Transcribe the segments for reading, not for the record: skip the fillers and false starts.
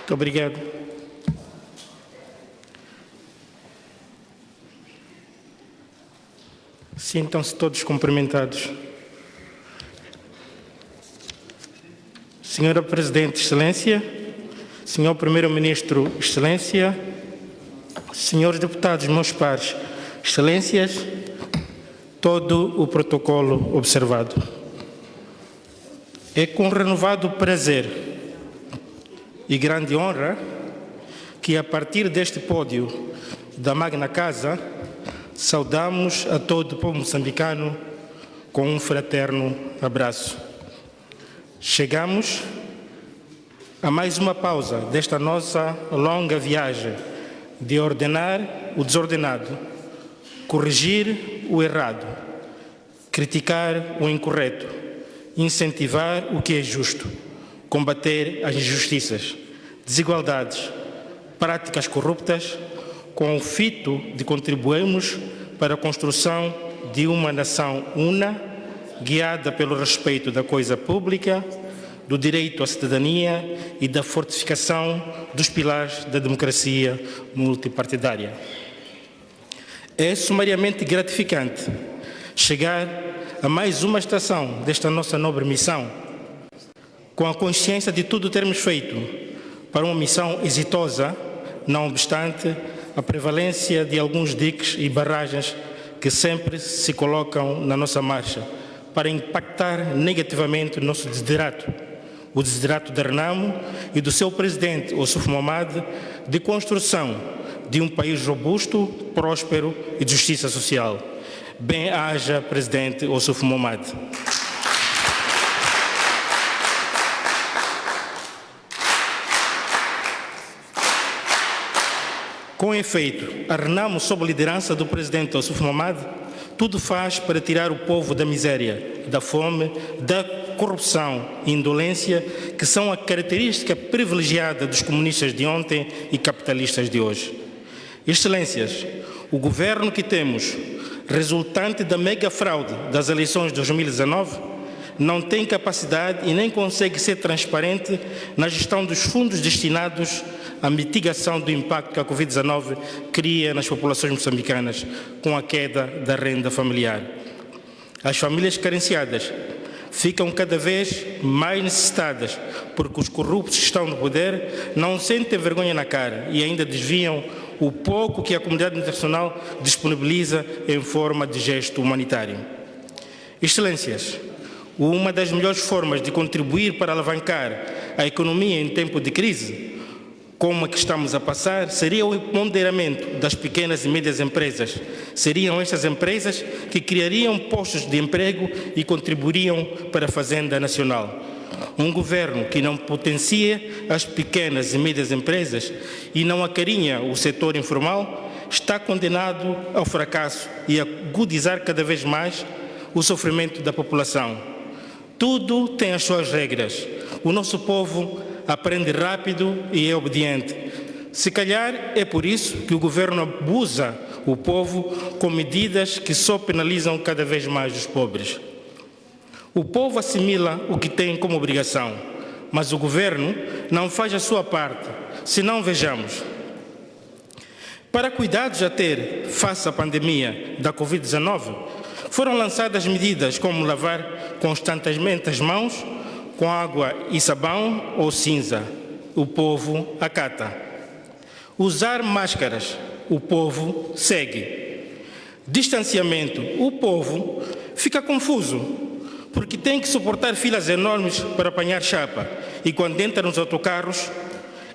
Muito obrigado. Sintam-se todos cumprimentados. Senhora Presidente, Excelência, Senhor Primeiro-Ministro, Excelência, senhores deputados, meus pares, Excelências, todo o protocolo observado. É com renovado prazer e grande honra que, a partir deste pódio da Magna Casa, saudamos a todo o povo moçambicano com um fraterno abraço. Chegamos a mais uma pausa desta nossa longa viagem de ordenar o desordenado, corrigir o errado, criticar o incorreto, incentivar o que é justo, combater as injustiças, desigualdades, práticas corruptas, com o fito de contribuirmos para a construção de uma nação una, guiada pelo respeito da coisa pública, do direito à cidadania e da fortificação dos pilares da democracia multipartidária. É sumariamente gratificante chegar a mais uma estação desta nossa nobre missão, com a consciência de tudo termos feito para uma missão exitosa, não obstante a prevalência de alguns diques e barragens que sempre se colocam na nossa marcha para impactar negativamente o nosso desiderato, o desiderato da Renamo e do seu presidente, Ossuf Mahamat, de construção de um país robusto, próspero e de justiça social. Bem-haja, presidente Ossuf Mahamat. Com efeito, a Renamo, sob a liderança do presidente Ossuf Mahamat, tudo faz para tirar o povo da miséria, da fome, da corrupção e indolência, que são a característica privilegiada dos comunistas de ontem e capitalistas de hoje. Excelências, o governo que temos, resultante da mega fraude das eleições de 2019, não tem capacidade e nem consegue ser transparente na gestão dos fundos destinados à mitigação do impacto que a Covid-19 cria nas populações moçambicanas com a queda da renda familiar. As famílias carenciadas ficam cada vez mais necessitadas porque os corruptos que estão no poder não sentem vergonha na cara e ainda desviam o pouco que a comunidade internacional disponibiliza em forma de gesto humanitário. Excelências, uma das melhores formas de contribuir para alavancar a economia em tempo de crise, como a que estamos a passar, seria o empoderamento das pequenas e médias empresas. Seriam estas empresas que criariam postos de emprego e contribuiriam para a Fazenda Nacional. Um governo que não potencia as pequenas e médias empresas e não acarinha o setor informal está condenado ao fracasso e a agudizar cada vez mais o sofrimento da população. Tudo tem as suas regras. O nosso povo aprende rápido e é obediente. Se calhar é por isso que o governo abusa o povo com medidas que só penalizam cada vez mais os pobres. O povo assimila o que tem como obrigação, mas o governo não faz a sua parte. Se não, vejamos. Para cuidados a ter face à pandemia da Covid-19, foram lançadas medidas como lavar constantemente as mãos com água e sabão ou cinza. O povo acata. Usar máscaras. O povo segue. Distanciamento. O povo fica confuso, porque tem que suportar filas enormes para apanhar chapa e quando entra nos autocarros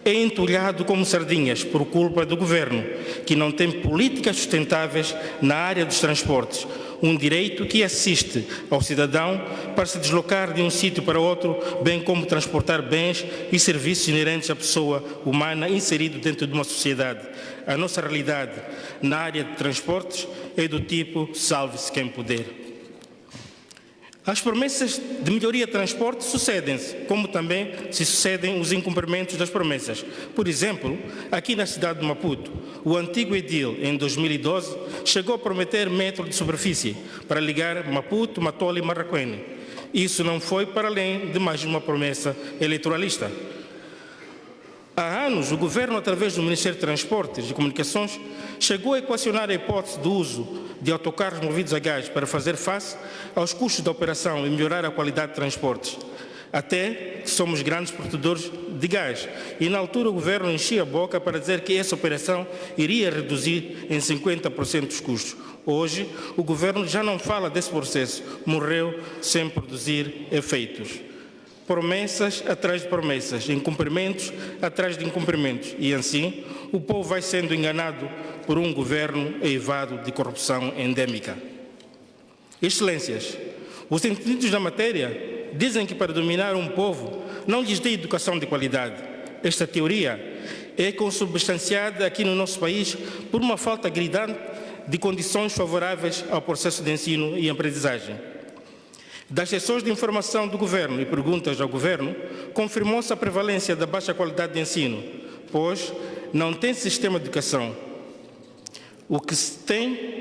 é entulhado como sardinhas por culpa do governo, que não tem políticas sustentáveis na área dos transportes, um direito que assiste ao cidadão para se deslocar de um sítio para outro, bem como transportar bens e serviços inerentes à pessoa humana inserido dentro de uma sociedade. A nossa realidade na área de transportes é do tipo salve-se quem puder. As promessas de melhoria de transporte sucedem-se, como também se sucedem os incumprimentos das promessas. Por exemplo, aqui na cidade de Maputo, o antigo edil, em 2012, chegou a prometer metro de superfície para ligar Maputo, Matola e Marraquene. Isso não foi para além de mais uma promessa eleitoralista. Há anos, o Governo, através do Ministério de Transportes e Comunicações, chegou a equacionar a hipótese do uso de autocarros movidos a gás para fazer face aos custos da operação e melhorar a qualidade de transportes. Até somos grandes produtores de gás. E na altura o Governo enchia a boca para dizer que essa operação iria reduzir em 50% os custos. Hoje, o Governo já não fala desse processo, morreu sem produzir efeitos. Promessas atrás de promessas, incumprimentos atrás de incumprimentos. E assim, o povo vai sendo enganado por um governo eivado de corrupção endêmica. Excelências, os entendidos da matéria dizem que para dominar um povo não lhes dê educação de qualidade. Esta teoria é consubstanciada aqui no nosso país por uma falta gritante de condições favoráveis ao processo de ensino e aprendizagem. Das sessões de informação do Governo e perguntas ao Governo, confirmou-se a prevalência da baixa qualidade de ensino, pois não tem sistema de educação. O que se tem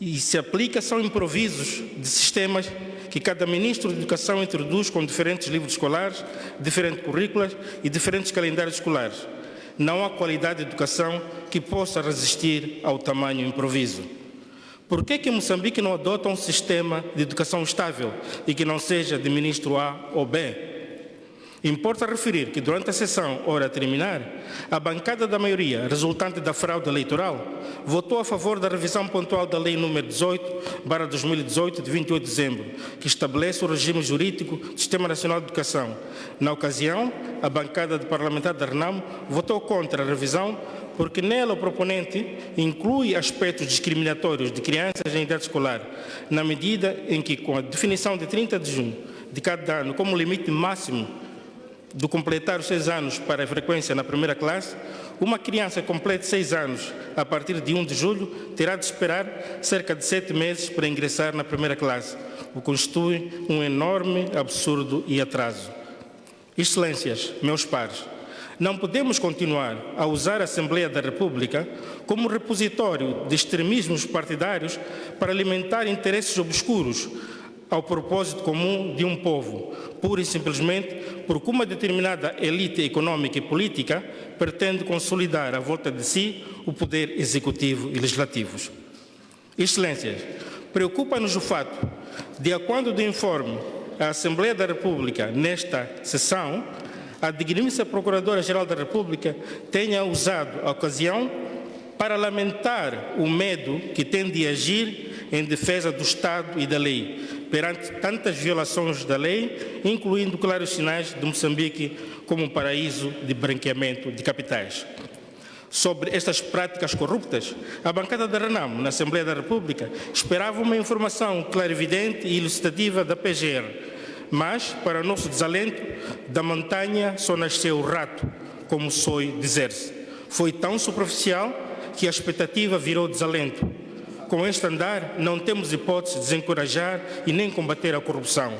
e se aplica são improvisos de sistemas que cada ministro de Educação introduz com diferentes livros escolares, diferentes currículos e diferentes calendários escolares. Não há qualidade de educação que possa resistir ao tamanho improviso. Por que Moçambique não adota um sistema de educação estável e que não seja de ministro A ou B? Importa referir que durante a sessão, ora a terminar, a bancada da maioria, resultante da fraude eleitoral, votou a favor da revisão pontual da Lei nº 18/2018, de 28 de dezembro, que estabelece o regime jurídico do Sistema Nacional de Educação. Na ocasião, a bancada de parlamentar da RENAMO votou contra a revisão porque nela o proponente inclui aspectos discriminatórios de crianças em idade escolar, na medida em que, com a definição de 30 de junho de cada ano como limite máximo do completar os 6 anos para a frequência na primeira classe, uma criança que complete 6 anos a partir de 1 de julho terá de esperar cerca de 7 meses para ingressar na primeira classe, o que constitui um enorme absurdo e atraso. Excelências, meus pares, não podemos continuar a usar a Assembleia da República como repositório de extremismos partidários para alimentar interesses obscuros ao propósito comum de um povo, pura e simplesmente porque uma determinada elite econômica e política pretende consolidar à volta de si o poder executivo e legislativo. Excelências, preocupa-nos o fato de, a quando do informe à Assembleia da República nesta sessão, a digníssima Procuradora-Geral da República tenha usado a ocasião para lamentar o medo que tem de agir em defesa do Estado e da lei, perante tantas violações da lei, incluindo claros sinais de Moçambique como um paraíso de branqueamento de capitais. Sobre estas práticas corruptas, a bancada da RENAMO, na Assembleia da República, esperava uma informação clarividente e elucidativa da PGR, mas, para nosso desalento, da montanha só nasceu o rato, como soe dizer-se. Foi tão superficial que a expectativa virou desalento. Com este andar, não temos hipótese de desencorajar e nem combater a corrupção.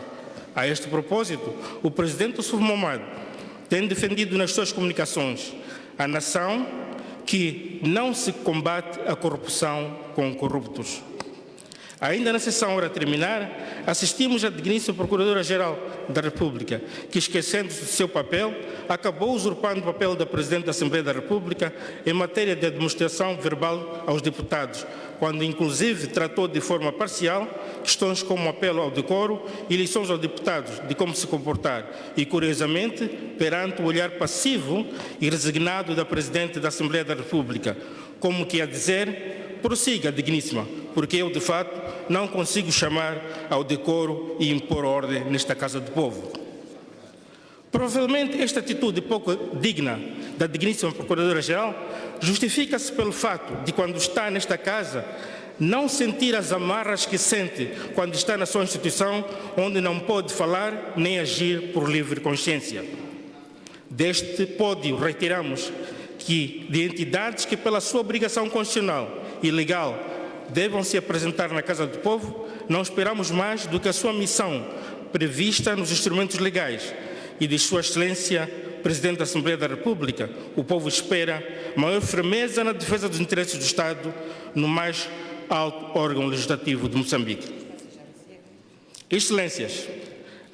A este propósito, o presidente Oussouf Mahamadou tem defendido nas suas comunicações a nação que não se combate a corrupção com corruptos. Ainda na sessão, ora a terminar, assistimos à digníssima Procuradora-Geral da República, que, esquecendo-se do seu papel, acabou usurpando o papel da Presidente da Assembleia da República em matéria de demonstração verbal aos deputados, quando inclusive tratou de forma parcial questões como apelo ao decoro e lições aos deputados de como se comportar, e curiosamente, perante o olhar passivo e resignado da Presidente da Assembleia da República, como que a dizer: prossiga, digníssima, porque eu, de fato, não consigo chamar ao decoro e impor ordem nesta Casa do Povo. Provavelmente esta atitude pouco digna da digníssima Procuradora-Geral justifica-se pelo fato de, quando está nesta Casa, não sentir as amarras que sente quando está na sua instituição, onde não pode falar nem agir por livre consciência. Deste pódio reiteramos que, de entidades que, pela sua obrigação constitucional e legal, devam se apresentar na Casa do Povo, não esperamos mais do que a sua missão prevista nos instrumentos legais, e de Sua Excelência, Presidente da Assembleia da República, o povo espera maior firmeza na defesa dos interesses do Estado no mais alto órgão legislativo de Moçambique. Excelências,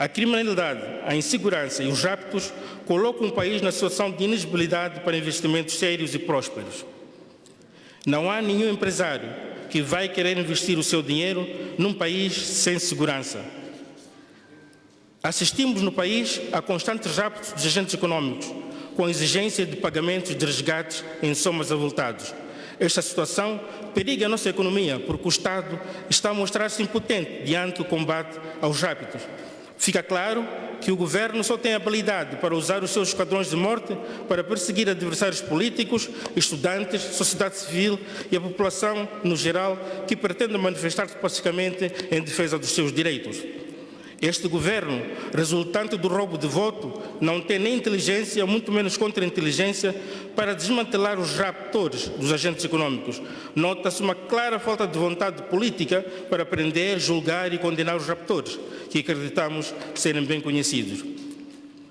A criminalidade, a insegurança e os raptos colocam o país na situação de inelegibilidade para investimentos sérios e prósperos. Não há nenhum empresário que vai querer investir o seu dinheiro num país sem segurança. Assistimos no país a constantes raptos de agentes econômicos, com exigência de pagamentos de resgates em somas avultados. Esta situação periga a nossa economia, porque o Estado está a mostrar-se impotente diante do combate aos raptos. Fica claro que o governo só tem habilidade para usar os seus esquadrões de morte para perseguir adversários políticos, estudantes, sociedade civil e a população no geral que pretende manifestar-se pacificamente em defesa dos seus direitos. Este governo, resultante do roubo de voto, não tem nem inteligência, muito menos contra-inteligência, para desmantelar os raptores dos agentes econômicos. Nota-se uma clara falta de vontade política para prender, julgar e condenar os raptores, que acreditamos serem bem conhecidos.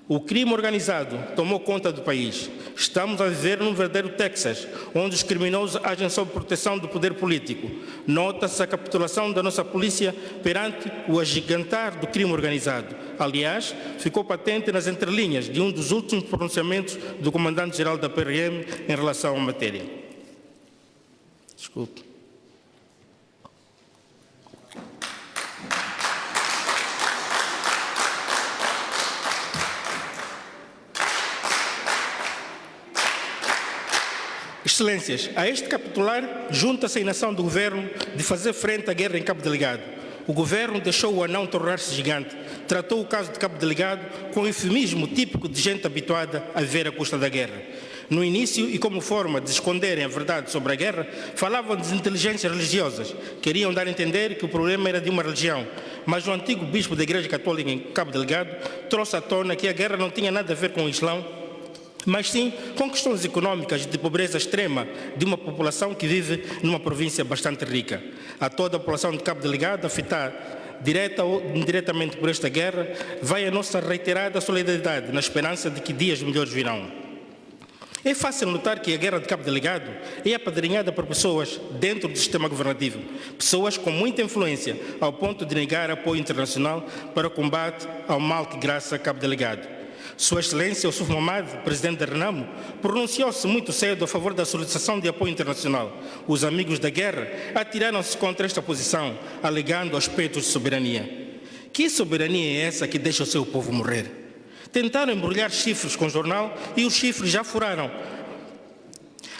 O crime organizado tomou conta do país. Estamos a viver num verdadeiro Texas, onde os criminosos agem sob proteção do poder político. Nota-se a capitulação da nossa polícia perante o agigantar do crime organizado. Aliás, ficou patente nas entrelinhas de um dos últimos pronunciamentos do comandante-geral da PRM em relação à matéria. Desculpe. Excelências, a este capitular junta-se a inação do governo de fazer frente à guerra em Cabo Delgado. O governo deixou o anão tornar-se gigante, tratou o caso de Cabo Delgado com o eufemismo típico de gente habituada a viver à custa da guerra. No início, e como forma de esconderem a verdade sobre a guerra, falavam de inteligências religiosas. Queriam dar a entender que o problema era de uma religião. Mas o antigo bispo da Igreja Católica em Cabo Delgado trouxe à tona que a guerra não tinha nada a ver com o Islão, mas sim com questões econômicas de pobreza extrema de uma população que vive numa província bastante rica. A toda a população de Cabo Delgado, afetada direta ou indiretamente por esta guerra, vai a nossa reiterada solidariedade na esperança de que dias melhores virão. É fácil notar que a guerra de Cabo Delgado é apadrinhada por pessoas dentro do sistema governativo, pessoas com muita influência, ao ponto de negar apoio internacional para o combate ao mal que graça Cabo Delgado. Sua Excelência, o Suf Mohamed, presidente da RENAMO, pronunciou-se muito cedo a favor da solicitação de apoio internacional. Os amigos da guerra atiraram-se contra esta posição, alegando aspectos de soberania. Que soberania é essa que deixa o seu povo morrer? Tentaram embrulhar chifres com o jornal e os chifres já furaram.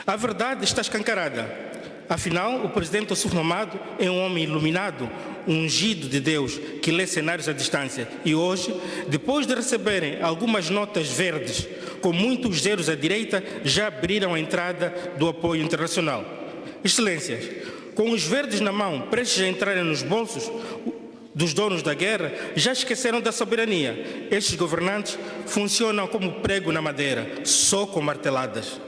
A verdade está escancarada. Afinal, o presidente Suf Mohamed é um homem iluminado, ungido de Deus, que lê cenários à distância. E hoje, depois de receberem algumas notas verdes, com muitos zeros à direita, já abriram a entrada do apoio internacional. Excelências, com os verdes na mão, prestes a entrarem nos bolsos dos donos da guerra, já esqueceram da soberania. Estes governantes funcionam como prego na madeira, só com marteladas.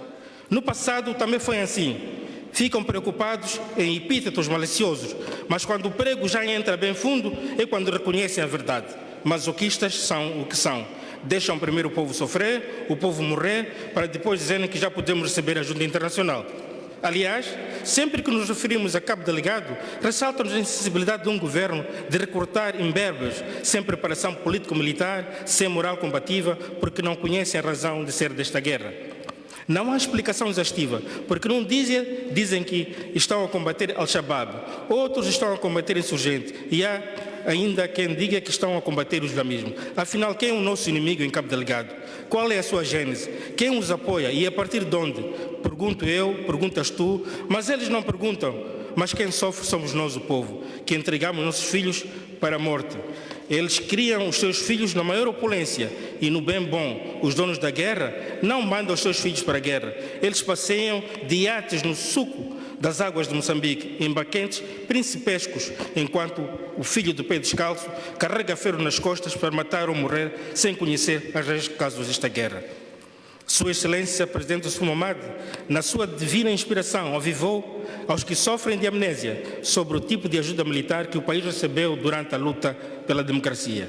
No passado também foi assim. Ficam preocupados em epítetos maliciosos, mas quando o prego já entra bem fundo é quando reconhecem a verdade. Masoquistas são o que são. Deixam primeiro o povo sofrer, o povo morrer, para depois dizerem que já podemos receber ajuda internacional. Aliás, sempre que nos referimos a Cabo Delgado, ressalta-nos a insensibilidade de um governo de recortar imberbes, sem preparação político-militar, sem moral combativa, porque não conhecem a razão de ser desta guerra. Não há explicação exaustiva, porque não dizem que estão a combater Al-Shabaab, outros estão a combater insurgentes, e há ainda quem diga que estão a combater o islamismo. Afinal, quem é o nosso inimigo em Cabo Delgado? Qual é a sua gênese? Quem os apoia e a partir de onde? Pergunto eu, perguntas tu, mas eles não perguntam. Mas quem sofre somos nós, o povo, que entregamos nossos filhos para a morte. Eles criam os seus filhos na maior opulência e no bem bom. Os donos da guerra não mandam os seus filhos para a guerra. Eles passeiam de iates no suco das águas de Moçambique, em baquentes principescos, enquanto o filho do pé descalço carrega ferro nas costas para matar ou morrer sem conhecer as reais causas desta guerra. Sua Excelência, Presidente Suf Mohamed, na sua divina inspiração, avivou aos que sofrem de amnésia sobre o tipo de ajuda militar que o país recebeu durante a luta pela democracia.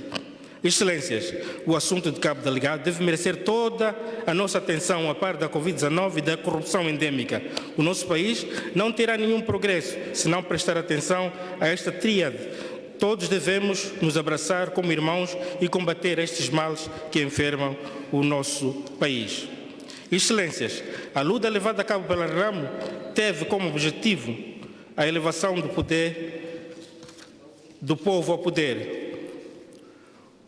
Excelências, o assunto de Cabo Delgado deve merecer toda a nossa atenção a par da Covid-19 e da corrupção endêmica. O nosso país não terá nenhum progresso se não prestar atenção a esta tríade Todos devemos nos abraçar como irmãos e combater estes males que enfermam o nosso país. Excelências, a luta levada a cabo pela Renamo teve como objetivo a elevação do poder do povo ao poder.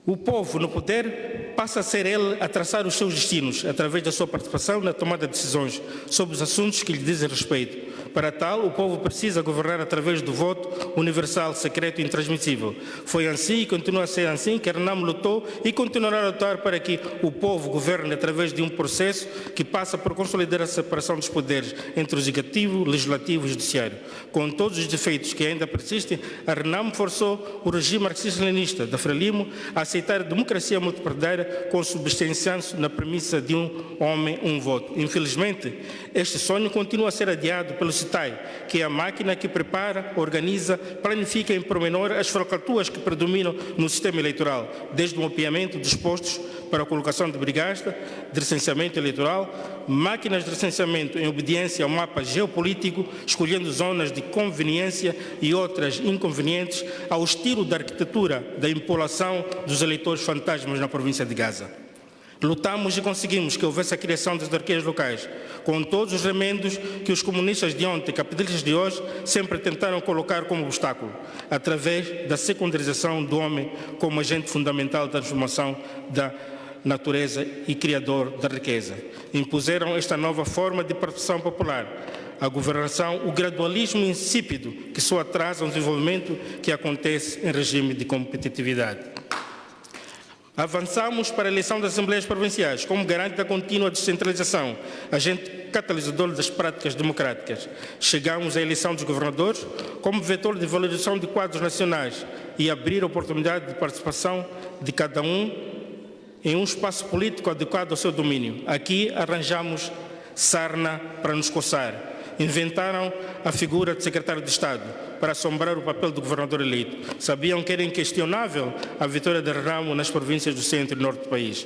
O povo no poder passa a ser ele a traçar os seus destinos através da sua participação na tomada de decisões sobre os assuntos que lhe dizem respeito. Para tal, o povo precisa governar através do voto universal, secreto e intransmissível. Foi assim e continua a ser assim que a Renamo lutou e continuará a lutar para que o povo governe através de um processo que passa por consolidar a separação dos poderes entre o executivo, o legislativo e o judiciário. Com todos os defeitos que ainda persistem, a Renamo forçou o regime marxista-leninista da Frelimo a aceitar a democracia multipartidária com subsistência na premissa de um homem, um voto. Infelizmente, este sonho continua a ser adiado pelo CITAI, que é a máquina que prepara, organiza, planifica em pormenor as falcatruas que predominam no sistema eleitoral, desde o mapeamento dos postos para a colocação de brigasta, de recenseamento eleitoral, máquinas de recenseamento em obediência ao mapa geopolítico, escolhendo zonas de conveniência e outras inconvenientes, ao estilo da arquitetura da empolação dos eleitores fantasmas na província de Gaza. Lutamos e conseguimos que houvesse a criação das autarquias locais, com todos os remendos que os comunistas de ontem e capitalistas de hoje sempre tentaram colocar como obstáculo, através da secundarização do homem como agente fundamental da transformação da natureza e criador da riqueza. Impuseram esta nova forma de participação popular, a governação, o gradualismo insípido que só atrasa o desenvolvimento que acontece em regime de competitividade. Avançamos para a eleição das Assembleias Provinciais como garante da contínua descentralização, agente catalisador das práticas democráticas. Chegamos à eleição dos governadores como vetor de valorização de quadros nacionais e abrir a oportunidade de participação de cada um em um espaço político adequado ao seu domínio. Aqui arranjamos sarna para nos coçar. Inventaram a figura de secretário de Estado para assombrar o papel do governador eleito. Sabiam que era inquestionável a vitória da Renamo nas províncias do centro e norte do país.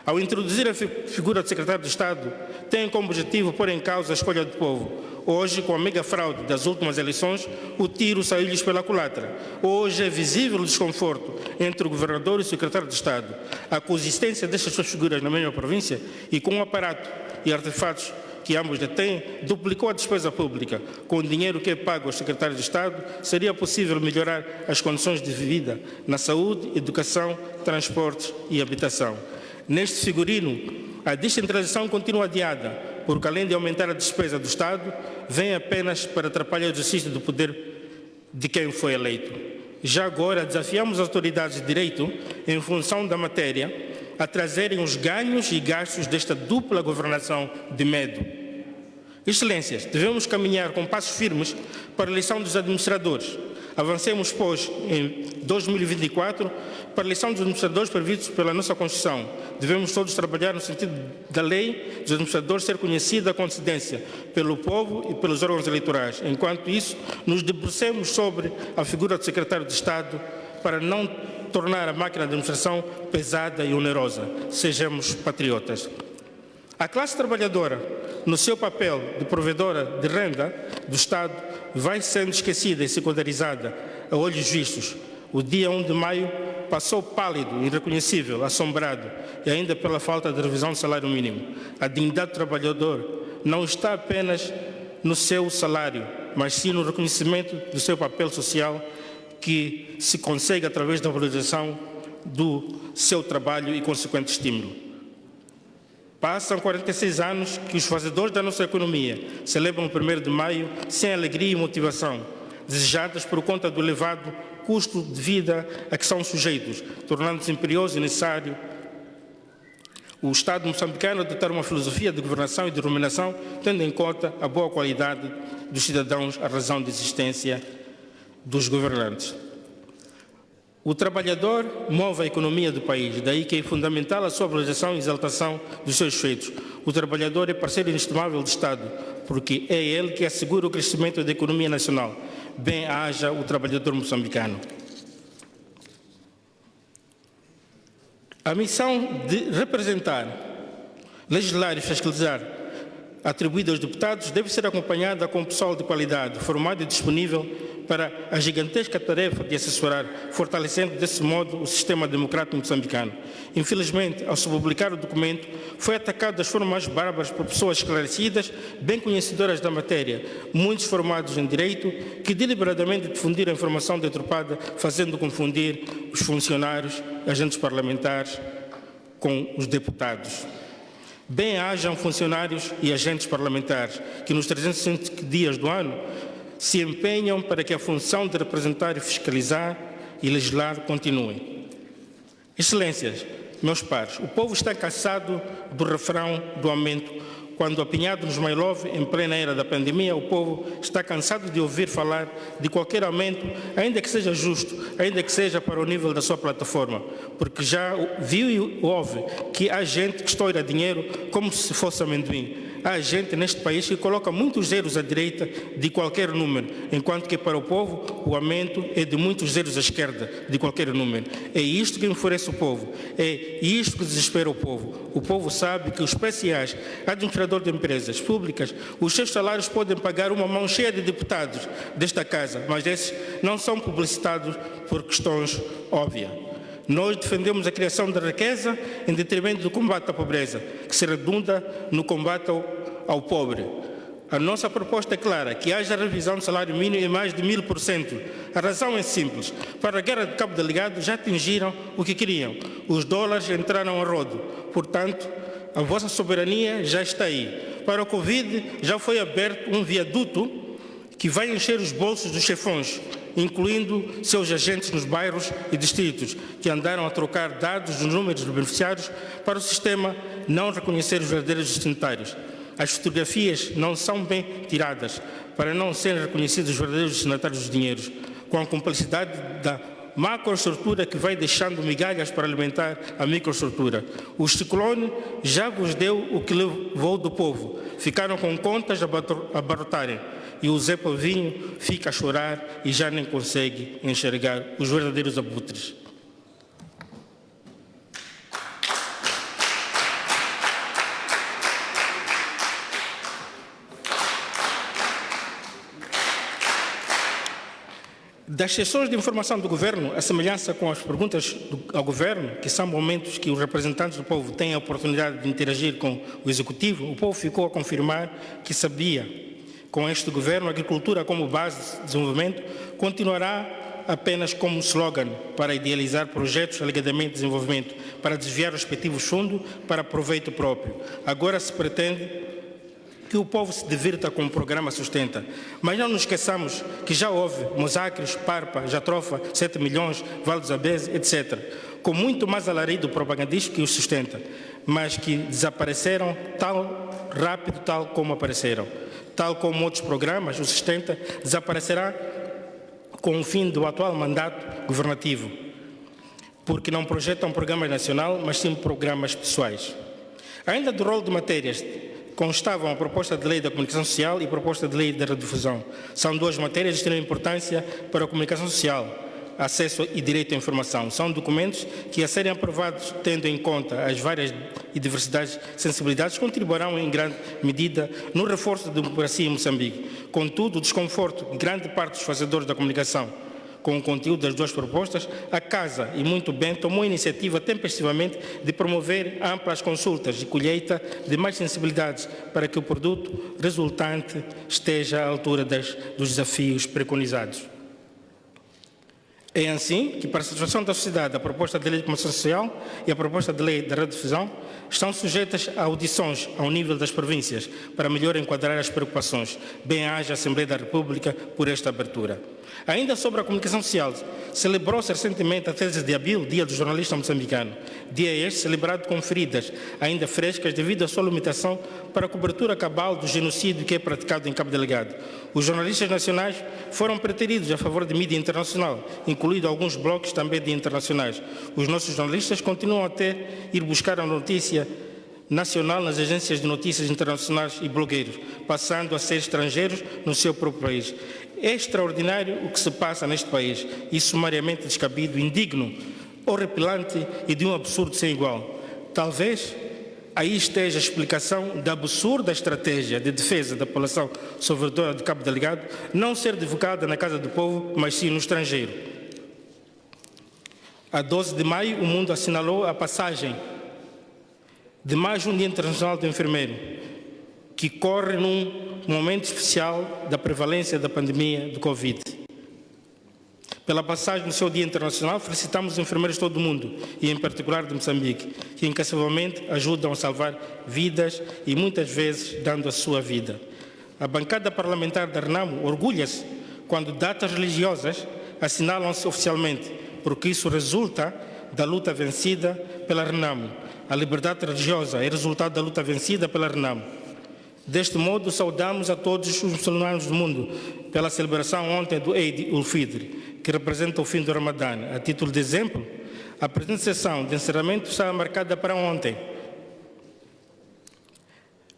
Ao introduzir a figura de secretário de Estado, têm como objetivo pôr em causa a escolha do povo. Hoje, com a mega fraude das últimas eleições, o tiro saiu-lhes pela culatra. Hoje é visível o desconforto entre o governador e o secretário de Estado. A coexistência destas duas figuras na mesma província e com um aparato e artefatos que ambos detêm, duplicou a despesa pública. Com o dinheiro que é pago aos secretários de Estado, seria possível melhorar as condições de vida na saúde, educação, transportes e habitação. Neste figurino, a descentralização continua adiada, porque além de aumentar a despesa do Estado, vem apenas para atrapalhar o exercício do poder de quem foi eleito. Já agora, desafiamos as autoridades de direito, em função da matéria, a trazerem os ganhos e gastos desta dupla governação de medo. Excelências, devemos caminhar com passos firmes para a eleição dos administradores. Avancemos, pois, em 2024, para a eleição dos administradores previstos pela nossa Constituição. Devemos todos trabalhar no sentido da lei dos administradores ser conhecida com antecedência pelo povo e pelos órgãos eleitorais. Enquanto isso, nos debrucemos sobre a figura do secretário de Estado para não tornar a máquina de administração pesada e onerosa. Sejamos patriotas. A classe trabalhadora, no seu papel de provedora de renda do Estado, vai sendo esquecida e secundarizada a olhos vistos. O dia 1 de maio passou pálido, irreconhecível, assombrado, e ainda pela falta de revisão do salário mínimo. A dignidade do trabalhador não está apenas no seu salário, mas sim no reconhecimento do seu papel social, que se consegue através da valorização do seu trabalho e consequente estímulo. Passam 46 anos que os fazedores da nossa economia celebram o 1º de maio sem alegria e motivação, desejadas por conta do elevado custo de vida a que são sujeitos, tornando-se imperioso e necessário o Estado moçambicano adotar uma filosofia de governação e de remuneração, tendo em conta a boa qualidade dos cidadãos, a razão de existência dos governantes. O trabalhador move a economia do país, daí que é fundamental a sua valorização e exaltação dos seus feitos. O trabalhador é parceiro inestimável do Estado, porque é ele que assegura o crescimento da economia nacional. Bem haja o trabalhador moçambicano. A missão de representar, legislar e fiscalizar atribuída aos deputados deve ser acompanhada com pessoal de qualidade, formado e disponível para a gigantesca tarefa de assessorar, fortalecendo desse modo o sistema democrático moçambicano. Infelizmente, ao se publicar o documento, foi atacado das formas mais bárbaras por pessoas esclarecidas, bem conhecedoras da matéria, muitos formados em direito, que deliberadamente difundiram a informação deturpada, fazendo confundir os funcionários, agentes parlamentares, com os deputados. Bem-hajam funcionários e agentes parlamentares que nos 365 dias do ano se empenham para que a função de representar e fiscalizar e legislar continue. Excelências, meus pares, o povo está cansado do refrão do aumento. Quando apinhado nos Mailove, em plena era da pandemia, o povo está cansado de ouvir falar de qualquer aumento, ainda que seja justo, ainda que seja para o nível da sua plataforma, porque já viu e ouve que há gente que estoura dinheiro como se fosse amendoim. Há gente neste país que coloca muitos zeros à direita de qualquer número, enquanto que para o povo o aumento é de muitos zeros à esquerda de qualquer número. É isto que enfurece o povo, é isto que desespera o povo. O povo sabe que os PCAs, administradores de empresas públicas, os seus salários podem pagar uma mão cheia de deputados desta casa, mas esses não são publicitados por questões óbvias. Nós defendemos a criação da riqueza em detrimento do combate à pobreza, que se redunda no combate ao pobre. A nossa proposta é clara, que haja revisão do salário mínimo em mais de 1000%. A razão é simples. Para a guerra de Cabo Delgado já atingiram o que queriam. Os dólares entraram a rodo. Portanto, a vossa soberania já está aí. Para o Covid já foi aberto um viaduto que vai encher os bolsos dos chefões, incluindo seus agentes nos bairros e distritos, que andaram a trocar dados dos números de beneficiários para o sistema não reconhecer os verdadeiros destinatários. As fotografias não são bem tiradas para não serem reconhecidos os verdadeiros destinatários dos dinheiros, com a complexidade da macroestrutura que vai deixando migalhas para alimentar a microestrutura. O ciclone já vos deu o que levou do povo. Ficaram com contas a abarrotarem. E o Zé Povinho fica a chorar e já nem consegue enxergar os verdadeiros abutres. Das sessões de informação do Governo, a semelhança com as perguntas ao Governo, que são momentos que os representantes do povo têm a oportunidade de interagir com o Executivo, o povo ficou a confirmar que sabia. Com este Governo, a agricultura como base de desenvolvimento continuará apenas como slogan para idealizar projetos alegadamente de desenvolvimento, para desviar os respectivos fundos para proveito próprio. Agora se pretende que o povo se divirta com o programa Sustenta. Mas não nos esqueçamos que já houve Mosacres, Parpa, Jatrofa, 7 milhões, Vale dos Abés, etc., com muito mais alarido propagandístico que o Sustenta, mas que desapareceram tão rápido, tal como apareceram. Tal como outros programas, o Sustenta desaparecerá com o fim do atual mandato governativo, porque não projeta um programa nacional, mas sim programas pessoais. Ainda do rol de matérias, constavam a proposta de lei da comunicação social e a proposta de lei da radiodifusão. São duas matérias de extrema importância para a comunicação social, acesso e direito à informação. São documentos que, a serem aprovados tendo em conta as várias e diversidades sensibilidades, contribuirão em grande medida no reforço da democracia em Moçambique. Contudo, o desconforto de grande parte dos fazedores da comunicação com o conteúdo das duas propostas, a Casa, e muito bem, tomou a iniciativa tempestivamente de promover amplas consultas e colheita de mais sensibilidades para que o produto resultante esteja à altura dos desafios preconizados. É assim que, para a satisfação da sociedade, a proposta de lei de comunicação social e a proposta de lei da radiodifusão estão sujeitas a audições ao nível das províncias para melhor enquadrar as preocupações. Bem-haja a Assembleia da República por esta abertura. Ainda sobre a comunicação social, celebrou-se recentemente a 13 de abril, Dia do Jornalista Moçambicano. Dia este celebrado com feridas ainda frescas devido à sua limitação para a cobertura cabal do genocídio que é praticado em Cabo Delgado. Os jornalistas nacionais foram preteridos a favor de mídia internacional, incluindo alguns blocos também de internacionais. Os nossos jornalistas continuam a ir buscar a notícia nacional nas agências de notícias internacionais e blogueiros, passando a ser estrangeiros no seu próprio país. É extraordinário o que se passa neste país e sumariamente descabido, indigno, horripilante e de um absurdo sem igual. Talvez aí esteja a explicação da absurda estratégia de defesa da população sofredora de Cabo Delgado não ser divulgada na Casa do Povo, mas sim no estrangeiro. A 12 de maio, o mundo assinalou a passagem de mais um Dia Internacional do Enfermeiro, que corre num momento especial da prevalência da pandemia do Covid. Pela passagem do seu Dia Internacional, felicitamos os enfermeiros de todo o mundo, e em particular de Moçambique, que incansavelmente ajudam a salvar vidas e muitas vezes dando a sua vida. A bancada parlamentar da RENAMO orgulha-se quando datas religiosas assinalam-se oficialmente, porque isso resulta da luta vencida pela RENAMO. A liberdade religiosa é resultado da luta vencida pela RENAMO. Deste modo, saudamos a todos os muçulmanos do mundo pela celebração ontem do Eid ul-Fitr, que representa o fim do Ramadã. A título de exemplo, a presente sessão de encerramento está marcada para ontem,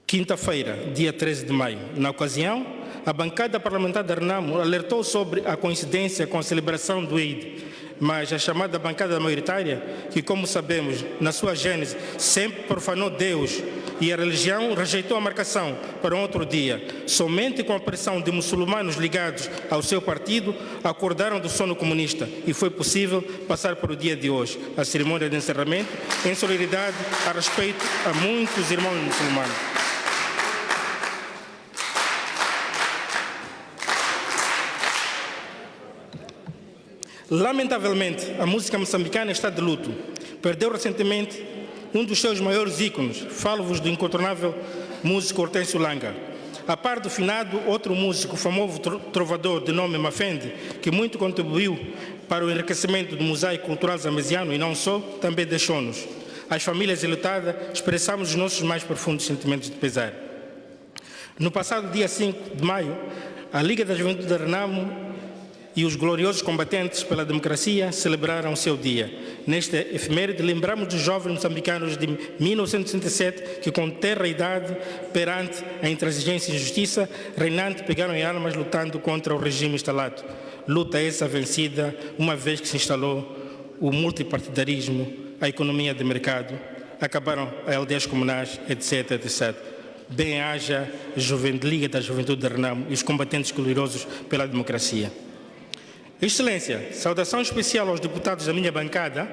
quinta-feira, dia 13 de maio. Na ocasião, a bancada parlamentar da RENAMO alertou sobre a coincidência com a celebração do Eid, mas a chamada bancada maioritária, que, como sabemos, na sua gênese, sempre profanou Deus e a religião, rejeitou a marcação para um outro dia. Somente com a pressão de muçulmanos ligados ao seu partido, acordaram do sono comunista e foi possível passar para o dia de hoje, a cerimônia de encerramento, em solidariedade a respeito a muitos irmãos muçulmanos. Lamentavelmente, a música moçambicana está de luto. Perdeu recentemente um dos seus maiores ícones. Falo-vos do incontornável músico Hortêncio Langa. A par do finado, outro músico, famoso trovador de nome Mafende, que muito contribuiu para o enriquecimento do mosaico cultural zambesiano e não só, também deixou-nos. As famílias enlutadas expressamos os nossos mais profundos sentimentos de pesar. No passado dia 5 de maio, a Liga da Juventude da RENAMO e os gloriosos combatentes pela democracia celebraram o seu dia. Nesta efeméride, lembramos dos jovens moçambicanos de 1967 que, com terra e idade, perante a intransigência e injustiça reinante, pegaram em armas lutando contra o regime instalado. Luta essa vencida, uma vez que se instalou o multipartidarismo, a economia de mercado, acabaram as aldeias comunais, etc, etc. Bem-haja a Liga da Juventude da RENAMO e os combatentes gloriosos pela democracia. Excelência, saudação especial aos deputados da minha bancada,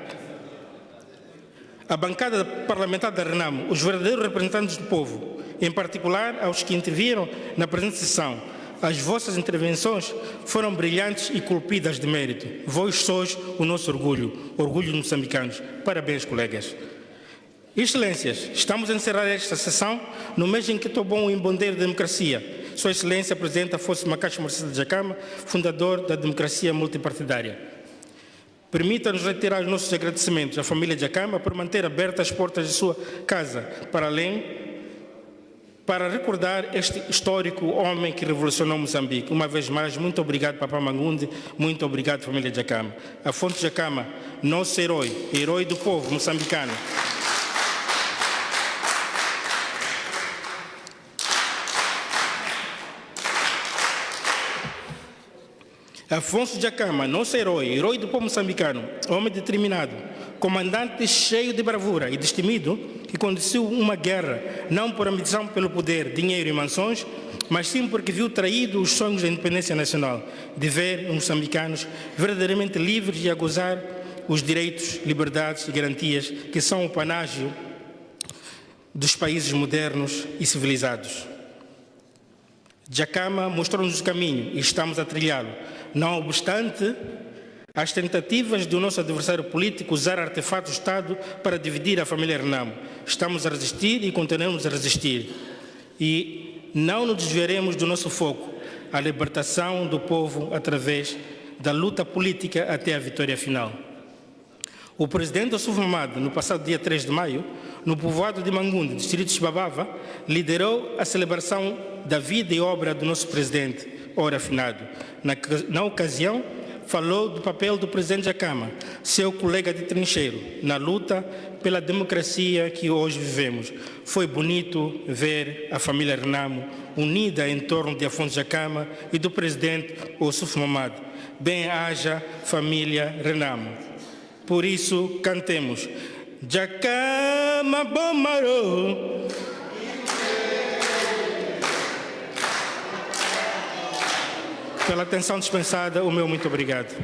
a bancada parlamentar da RENAMO, os verdadeiros representantes do povo, em particular aos que interviram na presente sessão. As vossas intervenções foram brilhantes e colpidas de mérito. Vós sois o nosso orgulho, orgulho dos moçambicanos. Parabéns, colegas. Excelências, estamos a encerrar esta sessão no mês em que tombou o embondeiro da democracia. Sua Excelência, Presidente Afonso Macaco Marcelo de Jacama, fundador da democracia multipartidária. Permita-nos retirar os nossos agradecimentos à família de Jacama por manter abertas as portas de sua casa, para recordar este histórico homem que revolucionou Moçambique. Uma vez mais, muito obrigado, Papá Mangundi, muito obrigado, família de Jacama. Afonso Jacama, nosso herói, herói do povo moçambicano. Afonso Jacama, nosso herói, herói do povo moçambicano, homem determinado, comandante cheio de bravura e destemido, que conduziu uma guerra, não por ambição pelo poder, dinheiro e mansões, mas sim porque viu traído os sonhos da independência nacional, de ver os moçambicanos verdadeiramente livres e a gozar os direitos, liberdades e garantias que são o panágio dos países modernos e civilizados. Jacama mostrou-nos o caminho e estamos a trilhá-lo. Não obstante as tentativas do nosso adversário político usar artefatos do Estado para dividir a família RENAMO, estamos a resistir e continuamos a resistir. E não nos desviaremos do nosso foco, a libertação do povo através da luta política até a vitória final. O presidente Ossuf Mamadi, no passado dia 3 de maio, no povoado de Mangundi, distrito de Xibabava, liderou a celebração da vida e obra do nosso presidente, ora afinado. Na ocasião, falou do papel do presidente Jacama, seu colega de trincheiro, na luta pela democracia que hoje vivemos. Foi bonito ver a família RENAMO unida em torno de Afonso Jacama e do presidente Ossuf Mamadi. Bem-haja família RENAMO. Por isso, cantemos. Jacama Bomaro. Pela atenção dispensada, o meu muito obrigado.